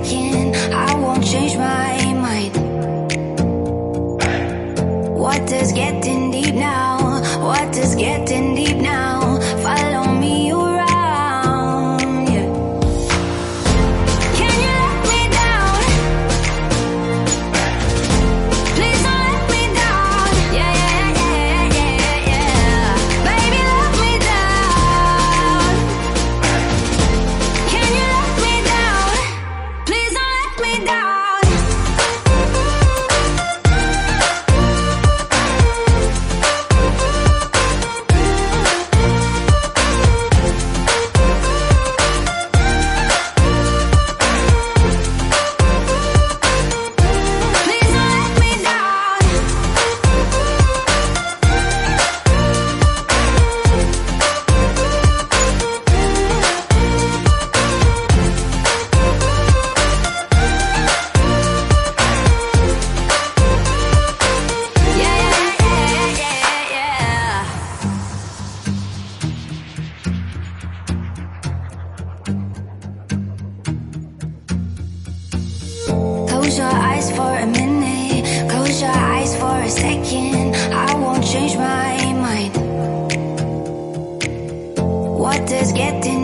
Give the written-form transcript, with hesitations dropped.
second, I won't change my mind. What does getting deep now? What does getting deep now? Follow me around, yeah. Can you let me down? Please don't let me down. Yeah, yeah, yeah, yeah, yeah. Baby, let me down. Can you let me down? Please don't let me down. Close your eyes for a minute, close your eyes for a second, I won't change my mind. What does getting